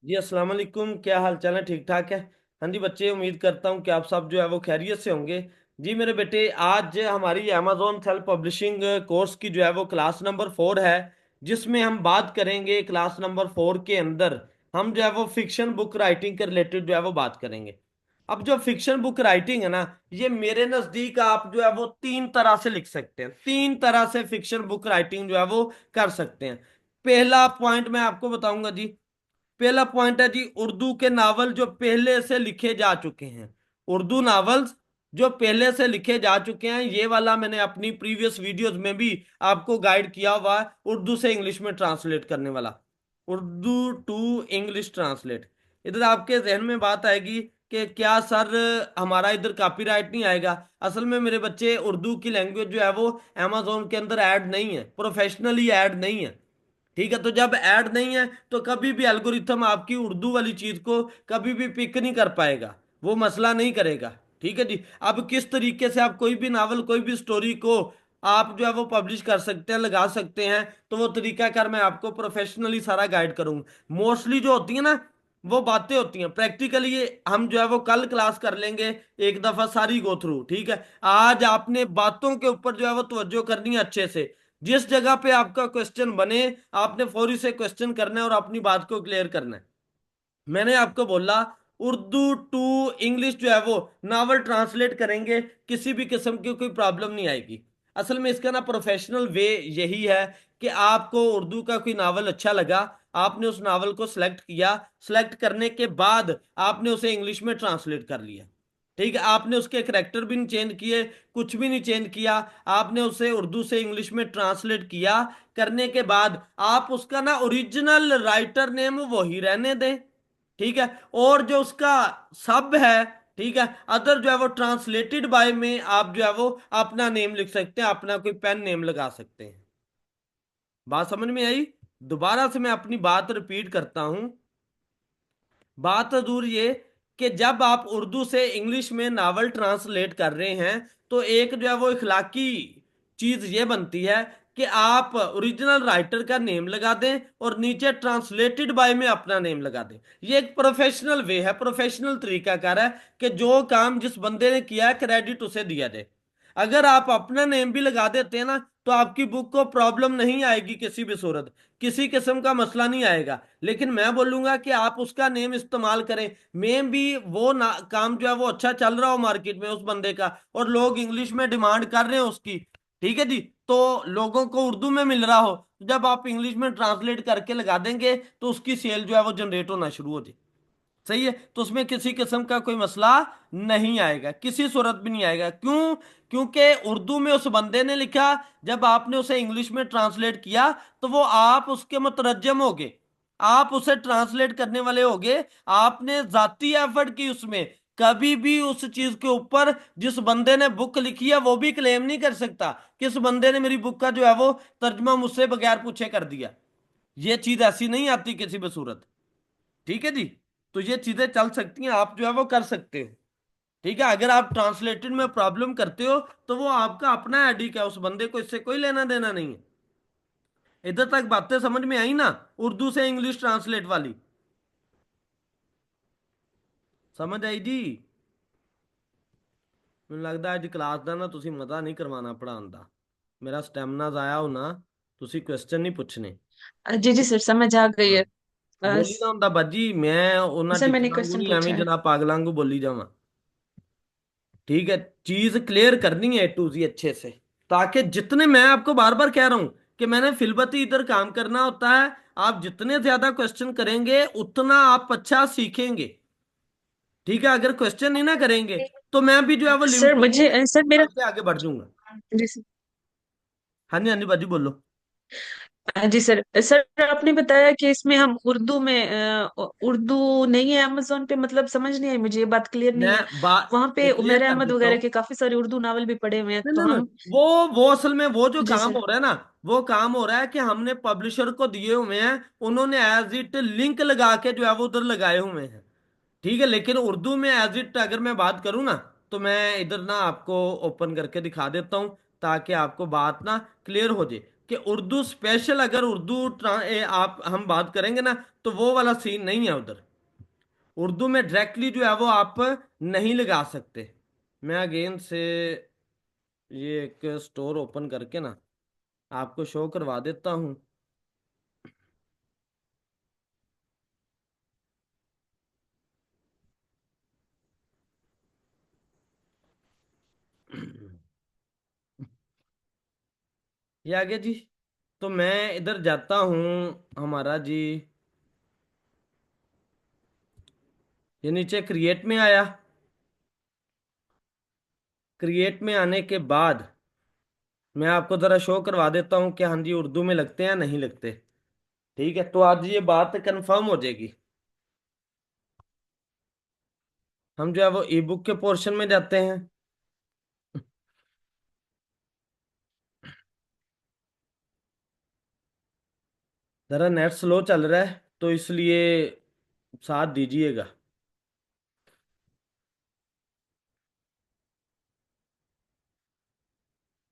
जी अस्सलाम वालेकुम। क्या हाल चाल है? ठीक ठाक है। हाँ जी बच्चे, उम्मीद करता हूँ कि आप सब जो है वो खैरियत से होंगे। जी मेरे बेटे, आज हमारी अमेजोन सेल्फ पब्लिशिंग कोर्स की जो है वो क्लास नंबर 4 है, जिसमें हम बात करेंगे। क्लास नंबर 4 के अंदर हम जो है वो फिक्शन बुक राइटिंग के रिलेटेड जो है वो बात करेंगे। अब जो फिक्शन बुक राइटिंग है ना, ये मेरे नजदीक आप जो है वो तीन तरह से लिख सकते हैं। तीन तरह से फिक्शन बुक राइटिंग जो है वो कर सकते हैं। पहला पॉइंट मैं आपको बताऊंगा जी। पहला पॉइंट है जी, उर्दू के नावल जो पहले से लिखे जा चुके हैं। उर्दू नावल्स जो पहले से लिखे जा चुके हैं, ये वाला मैंने अपनी प्रीवियस वीडियोस में भी आपको गाइड किया हुआ है। उर्दू से इंग्लिश में ट्रांसलेट करने वाला, उर्दू टू इंग्लिश ट्रांसलेट। इधर आपके जहन में बात आएगी कि क्या सर हमारा इधर कॉपीराइट नहीं आएगा। असल में मेरे बच्चे, उर्दू की लैंग्वेज जो है वो अमेजोन के अंदर ऐड नहीं है, प्रोफेशनली ऐड नहीं है। ठीक है, तो जब ऐड नहीं है तो कभी भी एल्गोरिथम आपकी उर्दू वाली चीज को कभी भी पिक नहीं कर पाएगा, वो मसला नहीं करेगा। ठीक है जी। अब किस तरीके से आप कोई भी नावल, कोई भी स्टोरी को आप जो है वो पब्लिश कर सकते हैं, लगा सकते हैं, तो वो तरीकाकार मैं आपको प्रोफेशनली सारा गाइड करूंगा। मोस्टली जो होती है ना, वो बातें होती हैं। प्रैक्टिकली ये हम जो है वो कल क्लास कर लेंगे, एक दफा सारी गो थ्रू। ठीक है, आज आपने बातों के ऊपर जो है वो तवज्जो करनी है अच्छे से। जिस जगह पे आपका क्वेश्चन बने, आपने फौरी से क्वेश्चन करना है और अपनी बात को क्लियर करना है। मैंने आपको बोला, उर्दू टू इंग्लिश जो है वो नावल ट्रांसलेट करेंगे, किसी भी किस्म की कोई प्रॉब्लम नहीं आएगी। असल में इसका ना प्रोफेशनल वे यही है कि आपको उर्दू का कोई नावल अच्छा लगा, आपने उस नावल को सिलेक्ट किया, सिलेक्ट करने के बाद आपने उसे इंग्लिश में ट्रांसलेट कर लिया। ठीक है, आपने उसके करेक्टर भी नहीं चेंज किए, कुछ भी नहीं चेंज किया। आपने उसे उर्दू से इंग्लिश में ट्रांसलेट किया। करने के बाद आप उसका ना ओरिजिनल राइटर नेम वही रहने दें। ठीक है, और जो उसका सब है, ठीक है, अदर जो है वो ट्रांसलेटेड बाय में आप जो है वो अपना नेम लिख सकते हैं, अपना कोई पेन नेम लगा सकते हैं। बात समझ में आई? दोबारा से मैं अपनी बात रिपीट करता हूं। बात जरूर ये कि जब आप उर्दू से इंग्लिश में नावल ट्रांसलेट कर रहे हैं, तो एक जो है वो इखलाकी चीज ये बनती है कि आप ओरिजिनल राइटर का नेम लगा दें और नीचे ट्रांसलेटेड बाय में अपना नेम लगा दें। ये एक प्रोफेशनल वे है, प्रोफेशनल तरीकाकार है कि जो काम जिस बंदे ने किया है, क्रेडिट उसे दिया जाए। अगर आप अपना नेम भी लगा देते हैं ना, तो आपकी बुक को प्रॉब्लम नहीं आएगी, किसी भी सूरत, किसी किस्म का मसला नहीं आएगा। लेकिन मैं बोलूंगा कि आप उसका नेम इस्तेमाल करें। में भी वो ना काम जो है वो अच्छा चल रहा हो मार्केट में उस बंदे का, और लोग इंग्लिश में डिमांड कर रहे हो उसकी। ठीक है जी, तो लोगों को उर्दू में मिल रहा हो, तो जब आप इंग्लिश में ट्रांसलेट करके लगा देंगे तो उसकी सेल जो है वो जनरेट होना शुरू हो जाए। सही है, तो उसमें किसी किस्म का कोई मसला नहीं आएगा, किसी सूरत भी नहीं आएगा। क्यों? क्योंकि उर्दू में उस बंदे ने लिखा, जब आपने उसे इंग्लिश में ट्रांसलेट किया तो वो आप उसके मुतरजम होगे, आप उसे ट्रांसलेट करने वाले होगे। आपने जाती एफर्ट की उसमें। कभी भी उस चीज के ऊपर जिस बंदे ने बुक लिखी है वो भी क्लेम नहीं कर सकता कि इस बंदे ने मेरी बुक का जो है वो तर्जमा मुझसे बगैर पूछे कर दिया। ये चीज ऐसी नहीं आती किसी भी सूरत। ठीक है जी, तो ये चीजें चल सकती हैं, आप जो है वो कर सकते हो। ठीक है, अगर आप ट्रांसलेटेड में प्रॉब्लम करते हो तो वो आपका अपना एडिक है, उस बंदे को इससे कोई लेना देना नहीं है। इधर तक बातें समझ में आई ना? उर्दू से इंग्लिश ट्रांसलेट वाली समझ आई जी? ਮੈਨੂੰ ਲੱਗਦਾ ਅੱਜ ਕਲਾਸ ਦਾ ਨਾ ਤੁਸੀਂ ਮਜ਼ਾ ਨਹੀਂ ਕਰਵਾਉਣਾ ਪੜਾਉਣ ਦਾ। ਮੇਰਾ ਸਟੈਮਨਾ ਜ਼ਾਇਆ ਹੋਣਾ, ਤੁਸੀਂ ਕੁਐਸਚਨ ਨਹੀਂ ਪੁੱਛਣੇ। जी जी सर, समझ आ गई है। ਬੋਲੀ ਨਾ ਹੁੰਦਾ ਬਾਜੀ, ਮੈਂ ਉਹਨਾਂ सर मैंने ਟੀचਰਾਂ ਵਾਂਗੂ क्वेश्चन ਨਹੀਂ पूछा ਐਵੇਂ है। ਜਨਾਬ ਪਾਗਲਾਂ वांगू बोली जावां। ठीक है, चीज क्लियर करनी है टू जी अच्छे से, ताकि जितने, मैं आपको बार बार कह रहा हूं कि मैंने फिलबती इधर काम करना होता है। आप जितने ज्यादा क्वेश्चन करेंगे उतना आप अच्छा सीखेंगे। ठीक है, अगर क्वेश्चन नहीं ना करेंगे तो मैं भी जो है वो सर लिमिटेड मुझे सर मेरा करके आगे बढ़ जाऊंगा। जी सर। हाँ जी बाजी बोलो। जी सर। सर आपने बताया कि इसमें हम उर्दू में उर्दू नहीं है अमेजोन पे, मतलब समझ नहीं आई मुझे, ये बात क्लियर नहीं मैं है। बात वहां पे क्लियर उमर कर अहमद देता वगैरह हूँ। के काफी सारे उर्दू नावल भी पढ़े हुए हैं, नहीं तो नहीं नहीं, हम। वो असल में वो जो जी काम सर। हो रहा है ना, वो काम हो रहा है कि हमने पब्लिशर को दिए हुए हैं, उन्होंने एज इट लिंक लगा के जो है वो उधर लगाए हुए हैं। ठीक है, लेकिन उर्दू में एज इट अगर मैं बात करूं ना, तो मैं इधर ना आपको ओपन करके दिखा देता हूं, ताकि आपको बात ना क्लियर हो जाए कि उर्दू स्पेशल, अगर आप हम बात करेंगे ना, तो वो वाला सीन नहीं है उधर। उर्दू में डायरेक्टली जो है वो आप नहीं लगा सकते। मैं अगेन से ये एक स्टोर ओपन करके ना आपको शो करवा देता हूँ। ये आ गया जी। तो मैं इधर जाता हूँ, हमारा जी, ये नीचे क्रिएट में आया। क्रिएट में आने के बाद मैं आपको जरा शो करवा देता हूँ कि हाँ जी उर्दू में लगते हैं या नहीं लगते। ठीक है, तो आज ये बात कंफर्म हो जाएगी। हम जो है वो ई बुक के पोर्शन में जाते हैं। जरा नेट स्लो चल रहा है तो इसलिए साथ दीजिएगा।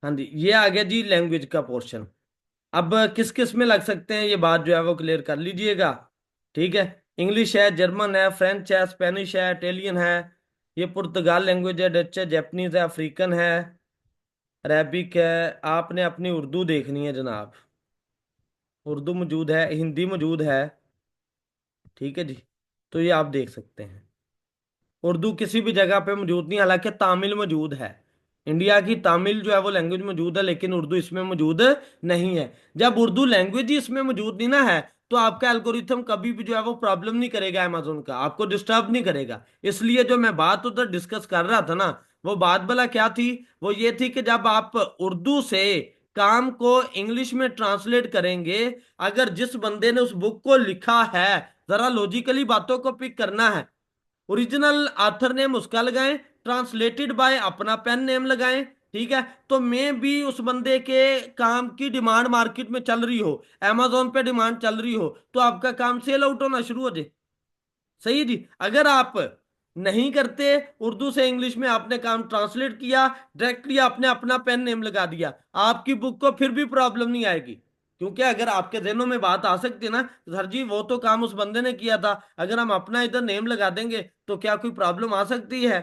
हाँ जी, ये आ गया जी लैंग्वेज का पोर्शन। अब किस किस में लग सकते हैं ये बात जो है वो क्लियर कर लीजिएगा। ठीक है, इंग्लिश है, जर्मन है, फ्रेंच है, स्पेनिश है, इटालियन है, ये पुर्तगाल लैंग्वेज है, डच है, जापानीज है, अफ्रीकन है, अरेबिक है। आपने अपनी उर्दू देखनी है जनाब। उर्दू मौजूद है, हिंदी मौजूद है। ठीक है जी, तो ये आप देख सकते हैं। उर्दू किसी भी जगह पे मौजूद नहीं, हालांकि तामिल मौजूद है। इंडिया की तामिल जो है वो लैंग्वेज मौजूद है, लेकिन उर्दू इसमें मौजूद नहीं है। जब उर्दू लैंग्वेज ही इसमें मौजूद नहीं ना है, तो आपका एल्गोरिथम कभी भी जो है वो प्रॉब्लम नहीं करेगा, अमेजोन का आपको डिस्टर्ब नहीं करेगा। इसलिए जो मैं बात उधर डिस्कस कर रहा था ना, वो बात भला क्या थी? वो ये थी कि जब आप उर्दू से काम को इंग्लिश में ट्रांसलेट करेंगे, अगर जिस बंदे ने उस बुक को लिखा है, जरा लॉजिकली बातों को पिक करना है। ओरिजिनल आथर नेम उसका लगाएं, ट्रांसलेटेड बाय अपना पेन नेम लगाएं। ठीक है, तो मैं भी उस बंदे के काम की डिमांड मार्केट में चल रही हो, amazon पे डिमांड चल रही हो, तो आपका काम सेल आउट होना शुरू हो जाए। सही है जी। अगर आप नहीं करते, उर्दू से इंग्लिश में आपने काम ट्रांसलेट किया, डायरेक्टली आपने अपना पेन नेम लगा दिया, आपकी बुक को फिर भी प्रॉब्लम नहीं आएगी। क्योंकि अगर आपके जहनों में बात आ सकती है ना, सर जी वो तो काम उस बंदे ने किया था, अगर हम अपना इधर नेम लगा देंगे तो क्या कोई प्रॉब्लम आ सकती है?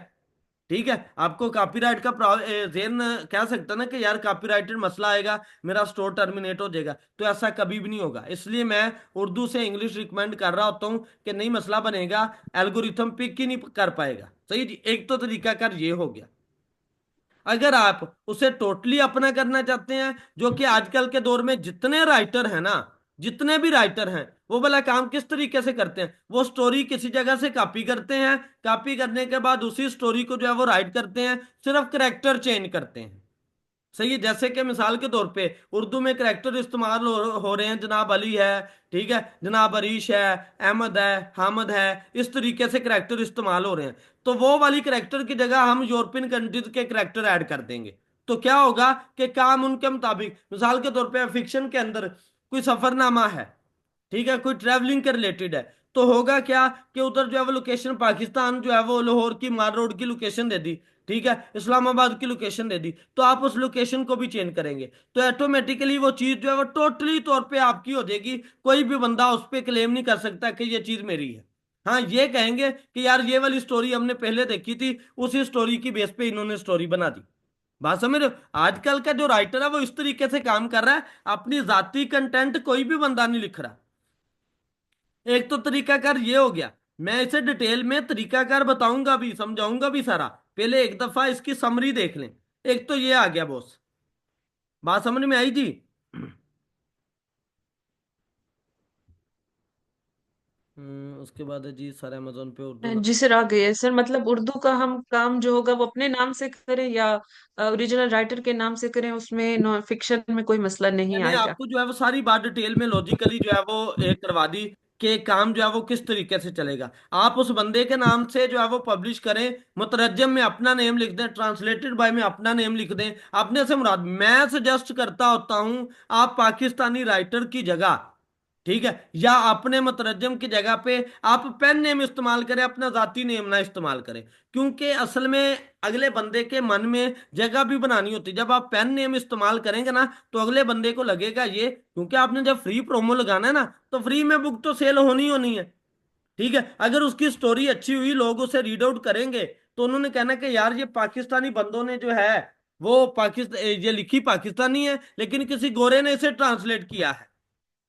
ठीक है, आपको कॉपीराइट का जेन कह सकता है ना कि यार कॉपीराइटेड मसला आएगा, मेरा स्टोर टर्मिनेट हो जाएगा। तो ऐसा कभी भी नहीं होगा, इसलिए मैं उर्दू से इंग्लिश रिकमेंड कर रहा होता हूँ कि नहीं मसला बनेगा, एल्गोरिथम पिक ही नहीं कर पाएगा। सही जी, एक तो तरीका कर ये हो गया। अगर आप उसे टोटली अपना करना चाहते हैं, जो कि आजकल के दौर में जितने राइटर हैं ना, जितने भी राइटर हैं, वो वाला काम किस तरीके से करते हैं? वो स्टोरी किसी जगह से कॉपी करते हैं, कॉपी करने के बाद उसी स्टोरी को जो है वो राइट करते हैं, सिर्फ करेक्टर चेंज करते हैं। सही है, जैसे कि मिसाल के तौर पे उर्दू में करेक्टर इस्तेमाल हो रहे हैं, जनाब अली है, ठीक है, जनाब अरीश है, अहमद है, हामद है, इस तरीके से करेक्टर इस्तेमाल हो रहे हैं। तो वो वाली करेक्टर की जगह हम यूरोपियन कंट्रीज के करेक्टर ऐड कर देंगे। तो क्या होगा कि काम उनके मुताबिक, मिसाल के तौर पे फिक्शन के अंदर कोई सफरनामा है, ठीक है, कोई ट्रैवलिंग के रिलेटेड है, तो होगा क्या कि उधर जो है वो लोकेशन पाकिस्तान जो है वो लाहौर की मार रोड की लोकेशन दे दी, ठीक है, इस्लामाबाद की लोकेशन दे दी, तो आप उस लोकेशन को भी चेंज करेंगे, तो ऑटोमेटिकली वो चीज जो है वो टोटली तौर पे आपकी हो जाएगी। कोई भी बंदा उस पर क्लेम नहीं कर सकता कि ये चीज मेरी है। हाँ, ये कहेंगे कि यार ये वाली स्टोरी हमने पहले देखी थी, उसी स्टोरी की बेस पे इन्होंने स्टोरी बना दी। बात समझ रहे हो? आजकल का जो राइटर है वो इस तरीके से काम कर रहा है, अपनी जाति कंटेंट कोई भी बंदा नहीं लिख रहा। एक तो तरीकाकार ये हो गया, मैं इसे डिटेल में तरीकाकार बताऊंगा भी, समझाऊंगा भी सारा। पहले एक दफा इसकी समरी देख लें। एक तो ये आ गया बॉस, बात समझ में आई जी? उसके बाद है जी सर अमेजोन पे उर्दू ना। जी सर, आ गए सर। मतलब उर्दू का हम काम जो होगा वो अपने नाम से करें या ओरिजिनल राइटर के नाम से करें, उसमें नॉन फिक्शन में कोई मसला नहीं मैंने आएगा। आपको जो है वो सारी बात डिटेल में लॉजिकली जो है वो करवा दी कि काम जो है वो किस तरीके से चलेगा। आप उस बंदे के नाम से जो है वो पब्लिश करें, मुतरजम में अपना नेम लिख दें, ट्रांसलेटेड बाय में अपना नेम लिख दें, अपने से मुराद। मैं सजेस्ट करता होता हूं आप पाकिस्तानी राइटर की जगह ठीक है, या अपने मुतरजम की जगह पे आप पेन नेम इस्तेमाल करें, अपना जाती नेम ना इस्तेमाल करें। क्योंकि असल में अगले बंदे के मन में जगह भी बनानी होती है। जब आप पेन नेम इस्तेमाल करेंगे ना, तो अगले बंदे को लगेगा ये, क्योंकि आपने जब फ्री प्रोमो लगाना है ना, तो फ्री में बुक तो सेल होनी ही होनी है। ठीक है, अगर उसकी स्टोरी अच्छी हुई, लोग उसे रीड आउट करेंगे, तो उन्होंने कहना कि यार ये पाकिस्तानी बंदों ने जो है वो पाकिस्तान, ये लिखी पाकिस्तानी है लेकिन किसी गोरे ने इसे ट्रांसलेट किया है।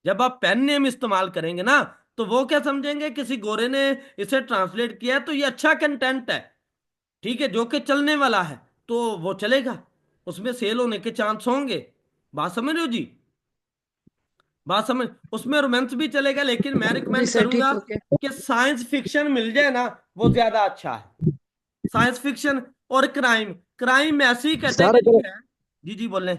जब आप पेन नेम इस्तेमाल करेंगे ना, तो वो क्या समझेंगे, किसी गोरे ने इसे ट्रांसलेट किया है, तो ये अच्छा कंटेंट है, ठीक है, जो कि चलने वाला है, तो वो चलेगा, उसमें सेल होने के चांस होंगे। बात समझ रहे हो जी? बात समझ, उसमें रोमांस भी चलेगा, लेकिन मैं जी रिकमेंड सर, ठीक करूंगा हो गया। कि साइंस फिक्शन मिल जाए ना, वो ज्यादा अच्छा है। साइंस फिक्शन और क्राइम, क्राइम ऐसी सर कैटेगरी अगर है। जी जी बोलें।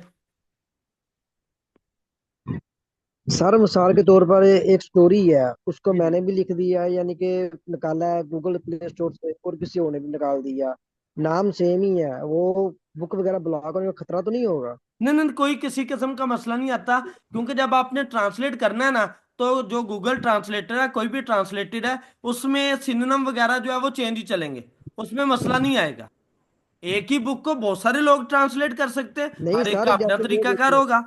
सर मिसाल के तौर पर एक स्टोरी है, उसको जी जी। मैंने भी लिख दिया है, यानी कि निकाला है गूगल प्ले स्टोर से, और किसी और ने भी निकाल दिया, नाम सेम ही है, वो बुक वगैरह ब्लॉक होने में खतरा तो नहीं होगा? नहीं नहीं, कोई किसी किस्म का मसला नहीं आता, क्योंकि जब आपने ट्रांसलेट करना है ना, तो जो गूगल ट्रांसलेटर है, कोई भी ट्रांसलेटेड है, उसमें सिनोनिम वगैरह जो है वो चेंज ही चलेंगे, उसमें मसला नहीं आएगा। एक ही बुक को बहुत सारे लोग ट्रांसलेट कर सकते हैं, नहीं हर एक का सर, अपना जैसे वो तरीकाकार देखिए, होगा।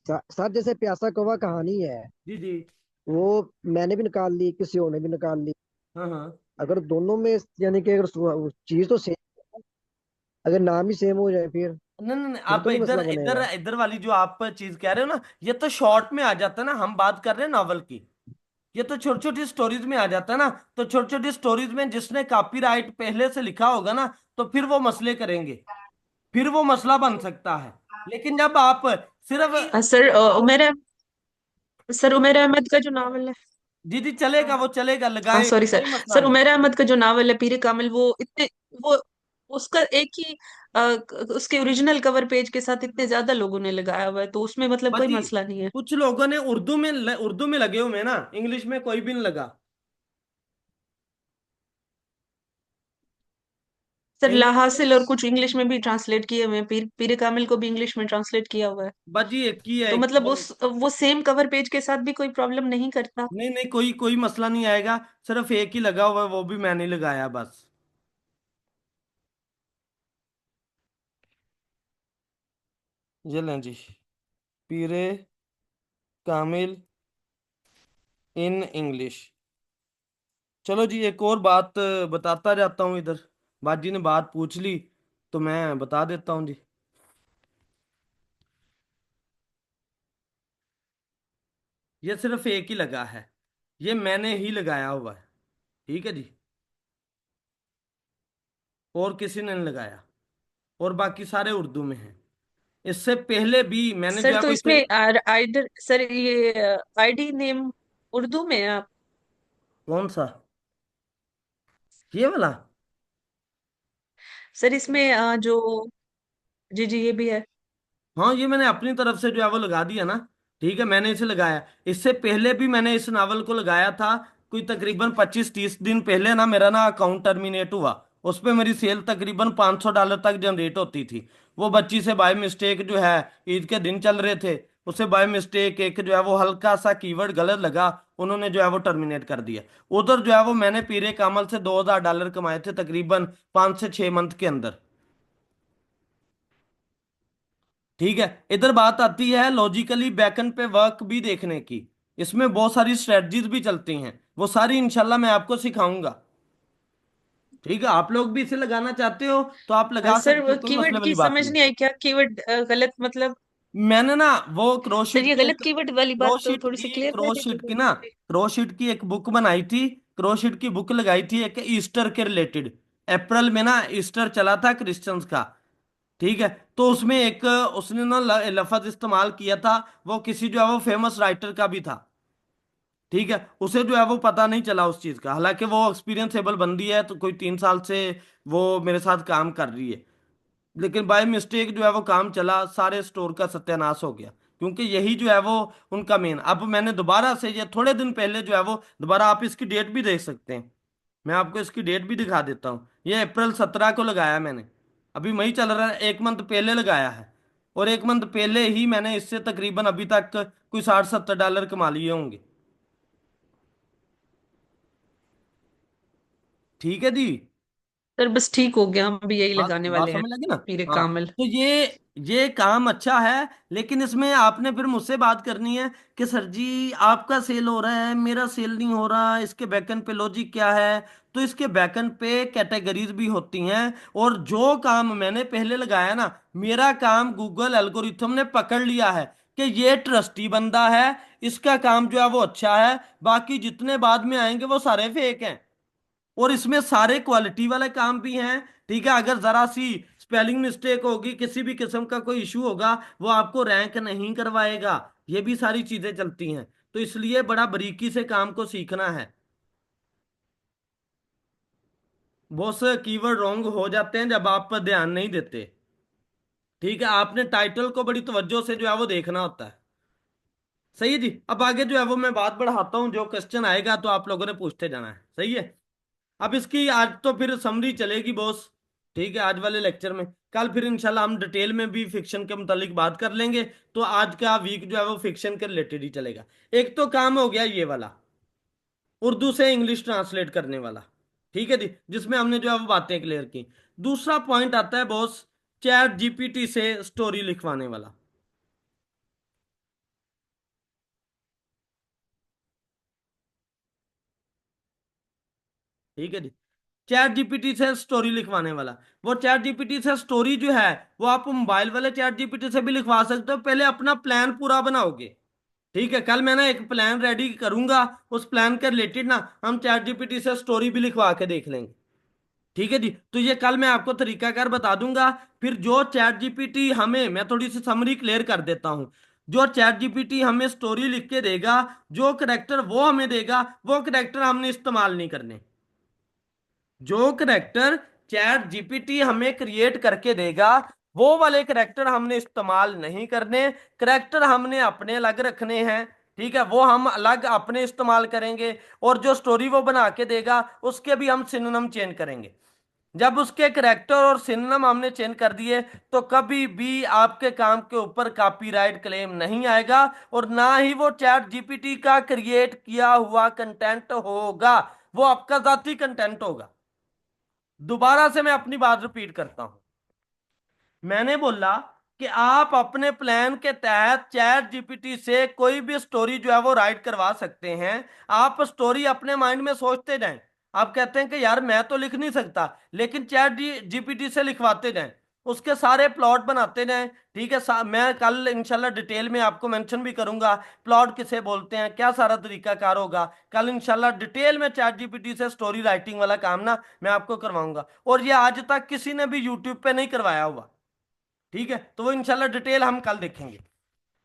सर जैसे प्यासा कौवा कहानी है, जी जी। वो मैंने भी निकाल ली, किसी और ने भी निकाल ली। हाँ हाँ। अगर दोनों में, यानी कि अगर चीज तो सेम, अगर नाम ही सेम हो जाए, नहीं नहीं नहीं, फिर आप तो नहीं इधर मसला इधर बनेगा? इधर वाली जो आप चीज कह रहे हो ना, ये तो शॉर्ट में आ जाता है ना, हम बात कर रहे हैं नॉवल की। ये तो छोटी छोटी स्टोरीज में आ जाता है ना। तो छोटी छोटी स्टोरीज में जिसने कॉपीराइट पहले से लिखा होगा ना, तो फिर वो मसले करेंगे, फिर वो मसला बन सकता है। लेकिन जब आप सिर्फ, सर उमेर अहमद का जो नावल है। जी जी चलेगा, वो चलेगा, हाँ लगाए, सॉरी सर। कोई मसला सर नहीं। उमेर अहमद का जो नावल है पीरे कामिल, वो इतने, वो उसका एक ही उसके ओरिजिनल कवर पेज के साथ इतने ज्यादा लोगों ने लगाया हुआ है, तो उसमें मतलब कोई बाजी, मसला नहीं है। कुछ लोगों ने उर्दू में लगे हुए हैं ना, इंग्लिश में कोई भी नहीं लगा। सर इंग्लिश में लाहासिल और कुछ इंग्लिश में भी ट्रांसलेट किए हुए हैं, पीरे कामिल को भी इंग्लिश में ट्रांसलेट किया हुआ है। बाजी एक ही है, तो एक मतलब वो। उस वो सेम कवर पेज के साथ भी कोई प्रॉब्लम नहीं करता। नहीं नहीं, कोई कोई मसला नहीं आएगा, सिर्फ एक ही लगा हुआ है, वो भी मैंने लगाया बस। ये लें जी, पीरे कामिल इन इंग्लिश। चलो जी, एक और बात बताता जाता हूँ इधर, बाजी ने बात पूछ ली तो मैं बता देता हूँ जी। ये सिर्फ एक ही लगा है, ये मैंने ही लगाया हुआ है, ठीक है जी, और किसी ने नहीं लगाया, और बाकी सारे उर्दू में हैं। इससे पहले भी मैंने जो सर है तो वो इसे, इसमें आइडर सर, ये आईडी नेम उर्दू में है आप? कौन सा, ये वाला? सर इसमें जो, जी जी ये भी है। हाँ, ये मैंने अपनी तरफ से जो है वो लगा दिया ना, ठीक है, मैंने इसे लगाया। इससे पहले भी मैंने इस नावल को लगाया था, कोई तकरीबन 25-30 दिन पहले ना, मेरा ना अकाउंट टर्मिनेट हुआ। उस पे मेरी सेल तकरीबन $500 तक जनरेट होती थी। वो बच्ची से बाय मिस्टेक जो है, ईद के दिन चल रहे थे, उसे बाय मिस्टेक एक जो है वो हल्का सा कीवर्ड गलत लगा, उन्होंने जो है वो टर्मिनेट कर दिया। उधर जो है वो मैंने पीरे कामल से $2000 कमाए थे, तकरीबन 5 से 6 मंथ के अंदर। ठीक है, इधर बात आती है लॉजिकली बैकएंड पे वर्क भी देखने की। इसमें बहुत सारी स्ट्रेटजीज भी चलती हैं, वो सारी इंशाल्लाह मैं आपको सिखाऊंगा। ठीक है, आप लोग भी इसे लगाना चाहते हो तो आप लगा सर सकते वो हो, कोई मसले कीवर्ड वाली की बात समझ नहीं। नहीं आई, क्या कीवर्ड गलत मतलब? मैंने ना वो सर ये गलत कीवर्ड वाली बात तो थोड़ी सी क्लियर कर क्रोशीट की ना, दीजिए। क्रोशीट की एक बुक बनाई थी, क्रोशीट की बुक लगाई थी एक ईस्टर के रिलेटेड। अप्रैल में ना ईस्टर चला था क्रिश्चियंस का। ठीक है, तो उसमें एक उसने ना लफ्ज इस्तेमाल किया था, वो किसी जो है वो फेमस राइटर का भी था। ठीक है, उसे जो है वो पता नहीं चला उस चीज का, हालांकि वो एक्सपीरियंसेबल बंदी है, तो कोई 3 साल से वो मेरे साथ काम कर रही है। लेकिन बाय मिस्टेक जो है वो काम चला, सारे स्टोर का सत्यानाश हो गया, क्योंकि यही जो है वो उनका मेन। अब मैंने दोबारा से, ये थोड़े दिन पहले जो है वो दोबारा, आप इसकी डेट भी देख सकते हैं, मैं आपको इसकी डेट भी दिखा देता हूँ। ये अप्रैल 17 को लगाया मैंने, अभी मई चल रहा है, 1 मंथ पहले लगाया है। और 1 मंथ पहले ही मैंने इससे तकरीबन अभी तक कोई 60-70 डॉलर कमा लिए होंगे। ठीक है जी। सर बस ठीक हो गया, हम भी यही बात लगाने बात वाले हैं। समझ लगी ना। मीरे हाँ। कामिल। तो ये काम अच्छा है, लेकिन इसमें आपने फिर मुझसे बात करनी है कि सर जी आपका सेल हो रहा है, मेरा सेल नहीं हो रहा, इसके बैकएंड पे लॉजिक क्या है। तो इसके बैकएंड पे कैटेगरीज भी होती हैं, और जो काम मैंने पहले लगाया ना, मेरा काम गूगल एल्गोरिथम ने पकड़ लिया है कि ये ट्रस्टी बंदा है, इसका काम जो है वो अच्छा है, बाकी जितने बाद में आएंगे वो सारे फेक हैं। और इसमें सारे क्वालिटी वाले काम भी हैं। ठीक है, अगर जरा सी स्पेलिंग मिस्टेक होगी, किसी भी किस्म का कोई इशू होगा, वो आपको रैंक नहीं करवाएगा। ये भी सारी चीजें चलती हैं। तो इसलिए बड़ा बारीकी से काम को सीखना है। बहुत से कीवर्ड रॉन्ग हो जाते हैं जब आप पर ध्यान नहीं देते। ठीक है, आपने टाइटल को बड़ी तवज्जो से जो है वो देखना होता है। सही है जी। अब आगे जो है वो मैं बात बढ़ाता हूँ, जो क्वेश्चन आएगा तो आप लोगों ने पूछते जाना है। सही है। अब इसकी आज तो फिर समरी चलेगी बॉस। ठीक है, आज वाले लेक्चर में। कल फिर इंशाल्लाह हम डिटेल में भी फिक्शन के मुतालिक बात कर लेंगे। तो आज का वीक जो है वो फिक्शन के रिलेटेड ही चलेगा। एक तो काम हो गया ये वाला, उर्दू से इंग्लिश ट्रांसलेट करने वाला। ठीक है जी, जिसमें हमने जो है वो बातें क्लियर की। दूसरा पॉइंट आता है बॉस, चैट जीपीटी से स्टोरी लिखवाने वाला। ठीक है जी, चैट जीपीटी से स्टोरी लिखवाने वाला। वो चैट जीपीटी से स्टोरी जो है, वो आप मोबाइल वाले चैट जीपीटी से भी लिखवा सकते हो। पहले अपना प्लान पूरा बनाओगे। ठीक है, कल मैं ना एक प्लान रेडी करूंगा, उस प्लान के रिलेटेड ना हम चैट जीपीटी से स्टोरी भी लिखवा के देख लेंगे। ठीक है जी, तो ये कल मैं आपको तरीकाकार बता दूंगा। फिर जो चैट जीपीटी हमें, मैं थोड़ी सी समरी क्लियर कर देता हूं। जो चैट जीपीटी हमें स्टोरी लिख के देगा, जो करेक्टर वो हमें देगा, वो करेक्टर हमने इस्तेमाल नहीं करने। जो करेक्टर चैट जीपीटी हमें क्रिएट करके देगा, वो वाले करेक्टर हमने इस्तेमाल नहीं करने। करेक्टर हमने अपने अलग रखने हैं। ठीक है, वो हम अलग अपने इस्तेमाल करेंगे। और जो स्टोरी वो बना के देगा, उसके भी हम सिनोनिम चेंज करेंगे। जब उसके करेक्टर और सिनोनिम हमने चेंज कर दिए, तो कभी भी आपके काम के ऊपर कॉपीराइट क्लेम नहीं आएगा, और ना ही वो चैट जीपीटी का क्रिएट किया हुआ कंटेंट होगा। वो आपका जाती कंटेंट होगा। दोबारा से मैं अपनी बात रिपीट करता हूं। मैंने बोला कि आप अपने प्लान के तहत चैट जीपीटी से कोई भी स्टोरी जो है वो राइट करवा सकते हैं। आप स्टोरी अपने माइंड में सोचते जाएं। आप कहते हैं कि यार मैं तो लिख नहीं सकता, लेकिन चैट जीपीटी से लिखवाते जाएं, उसके सारे प्लॉट बनाते जाएं। ठीक है, मैं कल इंशाल्लाह डिटेल में आपको मेंशन भी करूंगा, प्लॉट किसे बोलते हैं, क्या सारा तरीका कार होगा। कल इंशाल्लाह डिटेल में चैट जीपीटी से स्टोरी राइटिंग वाला काम ना मैं आपको करवाऊंगा, और ये आज तक किसी ने भी यूट्यूब पे नहीं करवाया हुआ। ठीक है, तो वो इंशाल्लाह डिटेल हम कल देखेंगे।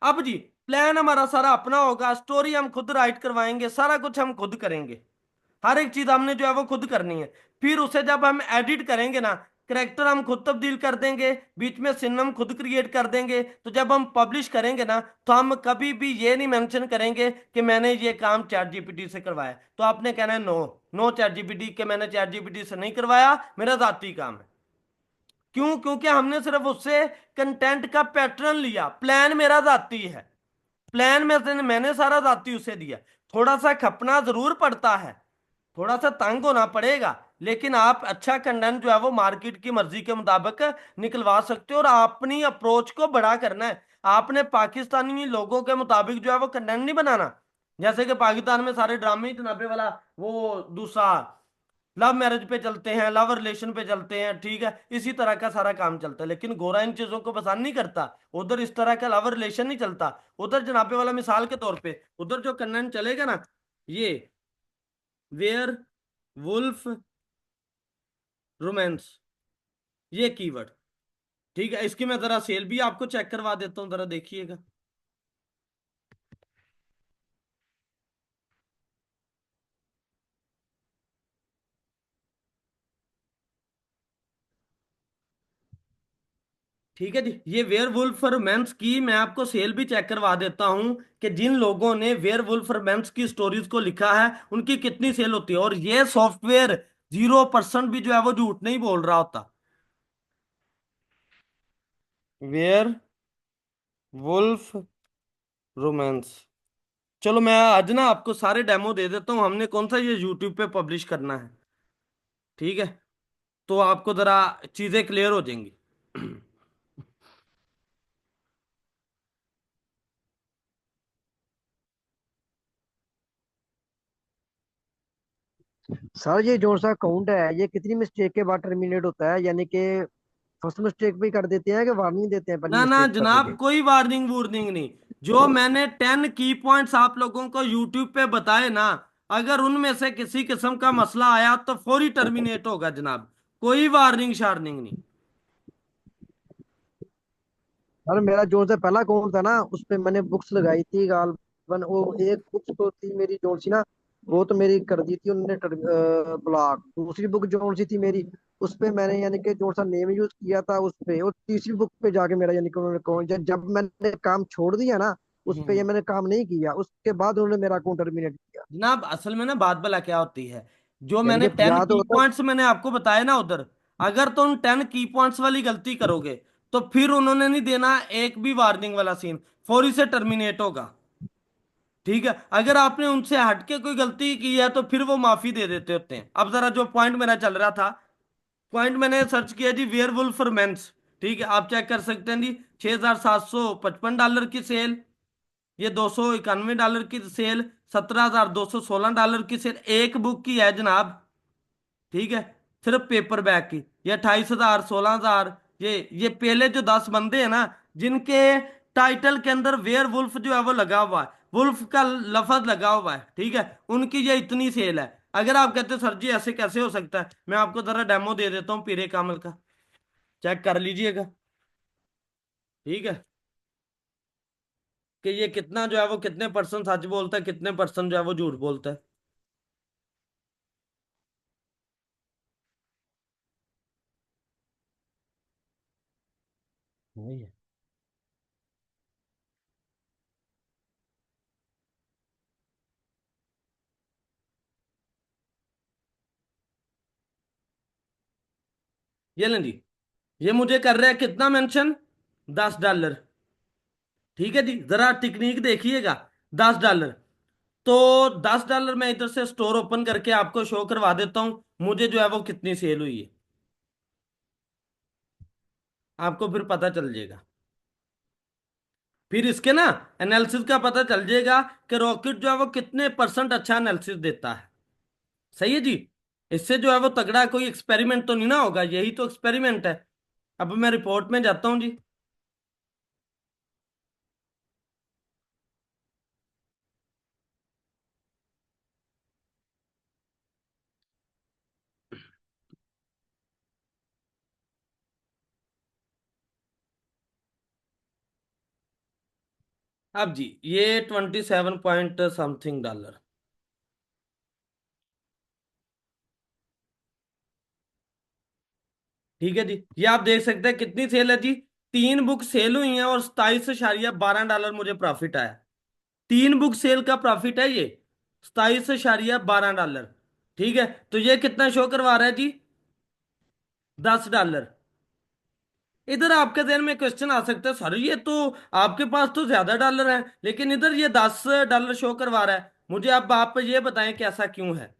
अब जी, प्लान हमारा सारा अपना होगा, स्टोरी हम खुद राइट करवाएंगे, सारा कुछ हम खुद करेंगे। हर एक चीज हमने जो है वो खुद करनी है। फिर उसे जब हम एडिट करेंगे ना, करेक्टर हम खुद तब्दील कर देंगे, बीच में सिनम खुद क्रिएट कर देंगे। तो जब हम पब्लिश करेंगे ना, तो हम कभी भी ये नहीं मेंशन करेंगे कि मैंने ये काम चैट जीपीटी से करवाया। तो आपने कहना है नो, नो चैट जीपीटी, के मैंने चैट जीपीटी से नहीं करवाया, मेरा जाती काम है। क्यों? क्योंकि हमने सिर्फ उससे कंटेंट का पैटर्न लिया, प्लान मेरा जाती है। प्लान में से मैंने सारा जाती उसे दिया। थोड़ा सा खपना जरूर पड़ता है, थोड़ा सा तंग होना पड़ेगा, लेकिन आप अच्छा कंटेंट जो है वो मार्केट की मर्जी के मुताबिक निकलवा सकते हो। और अपनी अप्रोच को बड़ा करना है। आपने पाकिस्तानी लोगों के मुताबिक जो है वो कंटेंट नहीं बनाना। जैसे कि पाकिस्तान में सारे ड्रामे ही जनाबे वाला, वो दूसरा लव मैरिज पे चलते हैं, लव रिलेशन पे चलते हैं। ठीक है, इसी तरह का सारा काम चलता है, लेकिन गोरा इन चीजों को पसंद नहीं करता। उधर इस तरह का लव रिलेशन नहीं चलता। उधर जनाबे वाला, मिसाल के तौर पे उधर जो कंटेंट चलेगा ना, ये वेयर वुल्फ रोमांस, ये कीवर्ड। ठीक है, इसकी मैं जरा सेल भी आपको चेक करवा देता हूं, जरा देखिएगा। ठीक है जी, ये वेयर वुल्फ रोमांस की मैं आपको सेल भी चेक करवा देता हूं कि जिन लोगों ने वेयर वुल्फ रोमांस की स्टोरीज को लिखा है, उनकी कितनी सेल होती है। और ये सॉफ्टवेयर 0% भी जो है वो झूठ नहीं बोल रहा होता। Werewolf romance. चलो मैं आज ना आपको सारे डेमो दे देता हूँ, हमने कौन सा ये यूट्यूब पे पब्लिश करना है। ठीक है, तो आपको जरा चीजें क्लियर हो जाएंगी। सर ये जो सा अकाउंट है ये कितनी मिस्टेक के बाद टर्मिनेट होता है, यानी कि फर्स्ट मिस्टेक पे ही कर देते हैं कि वार्निंग देते हैं पहली ना ना मिस्टेक करने जनाब, पे? कोई वार्निंग वूर्निंग नहीं। जो मैंने 10 की पॉइंट्स आप लोगों को यूट्यूब पे बताए ना, अगर उनमें से किसी किस्म का मसला आया तो फौरी टर्मिनेट होगा जनाब। कोई वार्निंग शार्निंग नहीं। सर मेरा जो सा पहला अकाउंट था ना उस पे मैंने बुक्स लगाई थी गालबन, वो एक बुक्स तो थी मेरी जो सी ना, वो तो मेरी कर दी थी उन्होंने ब्लॉक। दूसरी बुक जो सी थी मेरी, उस पे मैंने यानी कि जो सा नेम यूज किया था उस पे, और तीसरी बुक पे जाके मेरा यानी कि उन्होंने अकाउंट, जब मैंने काम छोड़ दिया ना उस पे, ये हम्म। मैंने काम नहीं किया, उसके बाद उन्होंने मेरा अकाउंट टर्मिनेट किया। जनाब असल में ना बात भला क्या होती है, जो यानी मैंने कि टेन या तो की होता। पॉइंट्स मैंने आपको बताए ना उधर, अगर तुम 10 की पॉइंट्स वाली गलती करोगे तो फिर उन्होंने नहीं देना एक भी वार्निंग वाला सीन, फौरी से टर्मिनेट होगा। ठीक है, अगर आपने उनसे हटके कोई गलती की है तो फिर वो माफी दे देते होते हैं। अब जरा जो पॉइंट मेरा चल रहा था, पॉइंट मैंने सर्च किया जी, वेयर वुल्फ फॉर मेंस। ठीक है, आप चेक कर सकते हैं जी। $6,755 की सेल, ये $291 की सेल, $17,216 की सेल एक बुक की है जनाब। ठीक है, सिर्फ पेपर बैग की। ये 28,000, 16,000। ये पहले जो 10 बंदे हैं ना, जिनके टाइटल के अंदर वेयर वुल्फ जो है वो लगा हुआ है, वुल्फ का लफज लगा हुआ है, ठीक है, उनकी ये इतनी सेल है। अगर आप कहते हो सर जी ऐसे कैसे हो सकता है, मैं आपको जरा डेमो दे देता हूँ पीरे कामल का, चेक कर लीजिएगा। ठीक है, कि ये कितना जो है वो कितने परसेंट सच बोलता है, कितने परसेंट जो है वो झूठ बोलता है। वही है। ये लें जी, ये मुझे कर रहा है कितना मेंशन, $10। ठीक है जी, जरा टेक्निक देखिएगा। $10। तो $10 मैं इधर से स्टोर ओपन करके आपको शो करवा देता हूँ, मुझे जो है वो कितनी सेल हुई है, आपको फिर पता चल जाएगा। फिर इसके ना एनालिसिस का पता चल जाएगा कि रॉकेट जो है वो कितने परसेंट अच्छा एनालिसिस देता है। सही है जी। इससे जो है वो तगड़ा कोई एक्सपेरिमेंट तो नहीं ना होगा, यही तो एक्सपेरिमेंट है। अब मैं रिपोर्ट में जाता हूँ जी। अब जी ये 27 पॉइंट समथिंग डॉलर। ठीक है जी, ये आप देख सकते हैं कितनी सेल है जी। 3 बुक सेल हुई हैं और 27.12 डॉलर मुझे प्रॉफिट आया। 3 बुक सेल का प्रॉफिट है ये, 27.12 डॉलर। ठीक है, तो ये कितना शो करवा रहा है जी, $10। इधर आपके जहन में क्वेश्चन आ सकता है सर ये तो आपके पास तो ज्यादा डॉलर है, लेकिन इधर ये $10 शो करवा रहा है। मुझे अब आप ये बताएं कि ऐसा क्यों है।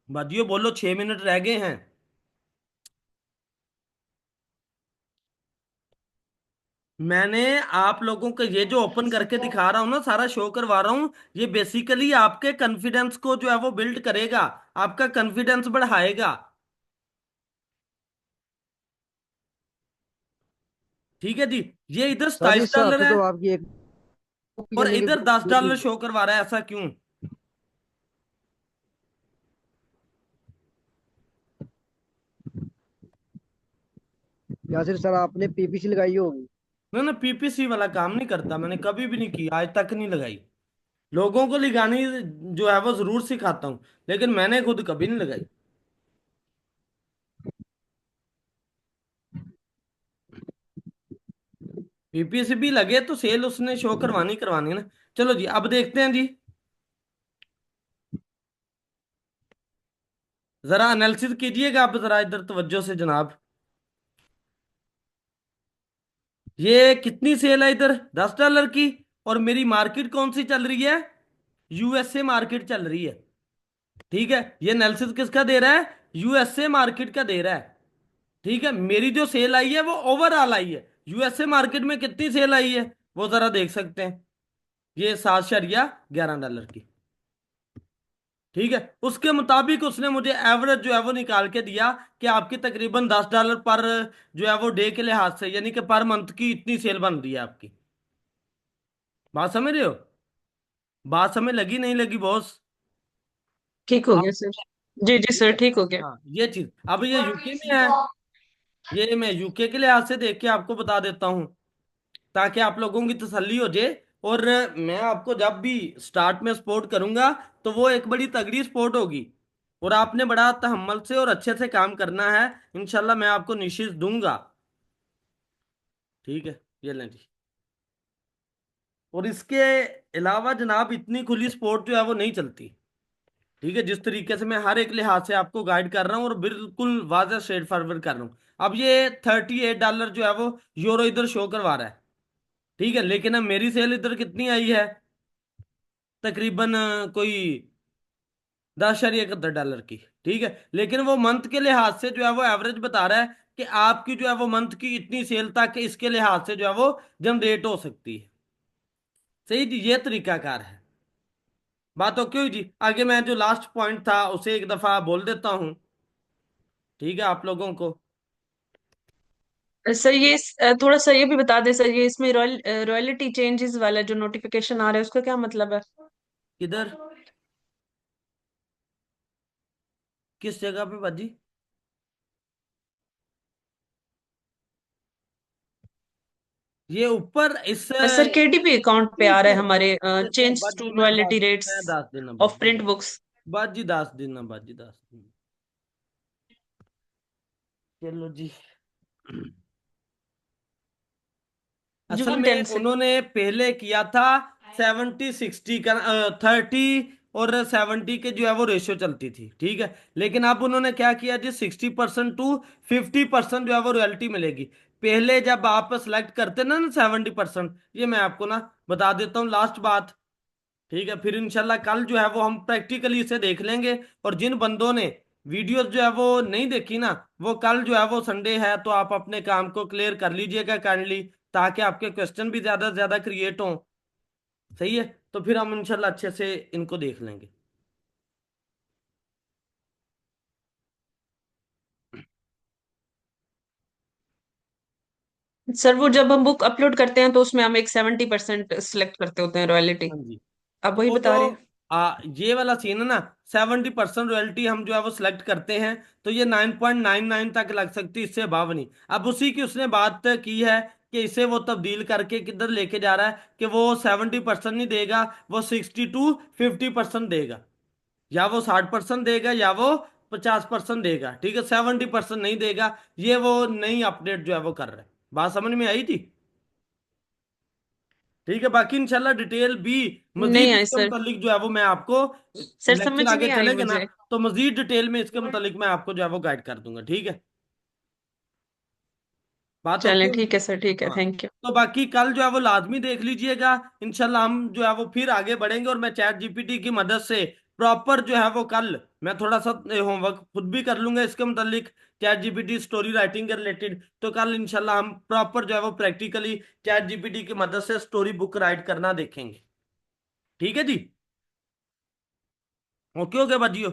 बाजियो बोलो, 6 मिनट रह गए हैं। मैंने आप लोगों को ये जो ओपन करके दिखा रहा हूं ना, सारा शो करवा रहा हूं, ये बेसिकली आपके कॉन्फिडेंस को जो है वो बिल्ड करेगा, आपका कॉन्फिडेंस बढ़ाएगा। ठीक है जी, ये इधर सर इस सताइस हिसाब डॉलर से है तो आपकी एक बुक और यानी कि इधर दस बुक डॉलर शो करवा रहा है, ऐसा क्यों। या फिर सर आपने पीपीसी लगाई होगी? मैं ना पीपीसी वाला काम नहीं करता, मैंने कभी भी नहीं किया, आज तक नहीं लगाई। लोगों को लगानी जो है वो जरूर सिखाता हूँ, लेकिन मैंने खुद कभी नहीं लगाई। पीपीसी भी लगे तो सेल उसने शो करवानी करवानी है ना। चलो जी, अब देखते हैं जी। जरा एनालिसिस कीजिएगा आप, जरा इधर तवज्जो से जनाब। ये कितनी सेल है इधर, $10 की। और मेरी मार्केट कौन सी चल रही है, यूएसए मार्केट चल रही है। ठीक है, ये एनालिसिस किसका दे रहा है, यूएसए मार्केट का दे रहा है। ठीक है, मेरी जो सेल आई है वो ओवरऑल आई है, यूएसए मार्केट में कितनी सेल आई है वो जरा देख सकते हैं। ये $7.11 की। ठीक है, उसके मुताबिक उसने मुझे एवरेज जो है वो निकाल के दिया कि आपकी तकरीबन $10 पर जो है वो डे के लिहाज से, यानी कि पर मंथ की इतनी सेल बन रही है आपकी। बात समझ रहे हो, बात समझ लगी नहीं लगी बॉस। ठीक हो आप, गया सर। जी जी ठीक सर, है। ठीक हो गया। हाँ ये चीज, अब ये यूके में है, ये मैं यूके के लिहाज से देख के आपको बता देता हूँ ताकि आप लोगों की तसल्ली हो जाए। और मैं आपको जब भी स्टार्ट में सपोर्ट करूंगा तो वो एक बड़ी तगड़ी सपोर्ट होगी, और आपने बड़ा तहम्मुल से और अच्छे से काम करना है। इंशाल्लाह मैं आपको निश्चित दूंगा। ठीक है, ये लें जी। और इसके अलावा जनाब इतनी खुली सपोर्ट जो है वो नहीं चलती। ठीक है, जिस तरीके से मैं हर एक लिहाज से आपको गाइड कर रहा हूँ और बिल्कुल वाज़ह स्ट्रेट फॉरवर्ड कर रहा हूँ। अब ये $38 जो है वो यूरो इधर शो करवा रहा है। ठीक है, लेकिन अब मेरी सेल इधर कितनी आई है, तकरीबन कोई $10.71 की। ठीक है, लेकिन वो मंथ के लिहाज से जो है वो एवरेज बता रहा है कि आपकी जो है वो मंथ की इतनी सेल तक इसके लिहाज से जो है वो जनरेट हो सकती है। सही जी, ये तरीकाकार है। बात ओके हुई जी। आगे मैं जो लास्ट पॉइंट था उसे एक दफा बोल देता हूँ, ठीक है आप लोगों को। सर ये थोड़ा सा ये भी बता दें सर, ये इसमें रॉयल्टी चेंजेस वाला जो नोटिफिकेशन आ रहा है उसका क्या मतलब है? किधर, किस जगह पे बाजी? ये ऊपर इस सर केडीपी अकाउंट पे आ रहा है हमारे, चेंज बाजी टू मैं रॉयल्टी रेट्स मैं दस देना ऑफ प्रिंट बुक्स। बाजी 10 दिन, बाजी 10 दिन। चलो जी। असल जून में 10 से। उन्होंने पहले किया था 70-60 का, 30 और 70 के जो है वो रेशियो चलती थी। ठीक है, लेकिन अब उन्होंने क्या किया जी, 60% टू 50% जो है वो रॉयल्टी मिलेगी। पहले जब आप सेलेक्ट करते ना 70%, ये मैं आपको ना बता देता हूँ लास्ट बात। ठीक है, फिर इंशाल्लाह कल जो है वो हम प्रैक्टिकली इसे देख लेंगे। और जिन बंदों ने वीडियोस जो है वो नहीं देखी ना, वो कल जो है वो संडे है तो आप अपने काम को क्लियर कर लीजिएगा काइंडली, ताकि आपके क्वेश्चन भी ज्यादा से ज्यादा क्रिएट हों। सही है, तो फिर हम इंशाल्लाह अच्छे से इनको देख लेंगे। सर वो जब हम बुक अपलोड करते हैं तो उसमें हम एक 70% सिलेक्ट करते होते हैं रॉयल्टी। हाँ जी। आप वही वो जो बता रहे हैं? ये वाला सीन है ना, 70% रॉयल्टी हम जो है वो सिलेक्ट करते हैं तो ये 9.99 तक लग सकती है, इससे अभाव नहीं। अब उसी की उसने बात की है कि इसे वो तब्दील करके किधर लेके जा रहा है कि वो 70% नहीं देगा, वो 60-50% देगा, या वो 60% देगा या वो 50% देगा। ठीक है, 70% नहीं देगा। ये वो नई अपडेट जो है वो कर रहा है। बात समझ में आई थी? ठीक है, बाकी इंशाल्लाह डिटेल भी नहीं मजीद आए इसके सर। मुतालिक जो है वो मैं आपको, सर लेक्चर समझ आगे नहीं आई चलेगा ना मुझे। तो मजीद डिटेल में इसके मुतालिक मैं आपको जो है वो गाइड कर दूंगा। ठीक है, बात ओके चलें होगी ठीक है जी। सर, ठीक है, हाँ, थैंक यू। तो बाकी कल जो है वो लाजमी देख लीजिएगा। इंशाल्लाह हम जो है वो फिर आगे बढ़ेंगे और मैं चैट जीपीटी की मदद से प्रॉपर जो है वो कल मैं थोड़ा सा होमवर्क खुद भी कर लूंगा इसके मुतालिक, चैट जीपीटी स्टोरी राइटिंग के रिलेटेड। तो कल इंशाल्लाह हम प्रॉपर जो है वो प्रैक्टिकली चैट जीपीटी की मदद से स्टोरी बुक राइट करना देखेंगे। ठीक है जी, ओके हो गया बाजियो।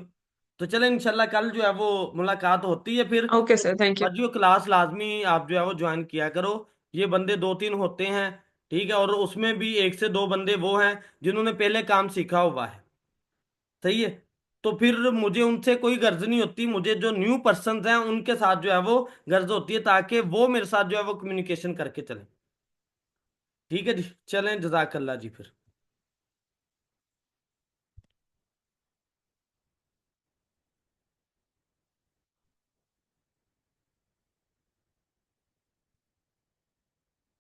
तो चले इंशाल्लाह कल जो है वो मुलाकात होती है फिर। Okay sir, thank you. बाजियो क्लास लाजमी आप जो है वो ज्वाइन किया करो। ये बंदे 2-3 होते हैं, ठीक है, और उसमें भी 1 से 2 बंदे वो हैं जिन्होंने पहले काम सीखा हुआ है। सही है, तो फिर मुझे उनसे कोई गर्ज नहीं होती, मुझे जो न्यू पर्सन हैं उनके साथ जो है वो गर्ज होती है ताकि वो मेरे साथ जो है वो कम्युनिकेशन करके चलें। ठीक है जी, चलें, जजाकल्ला जी फिर।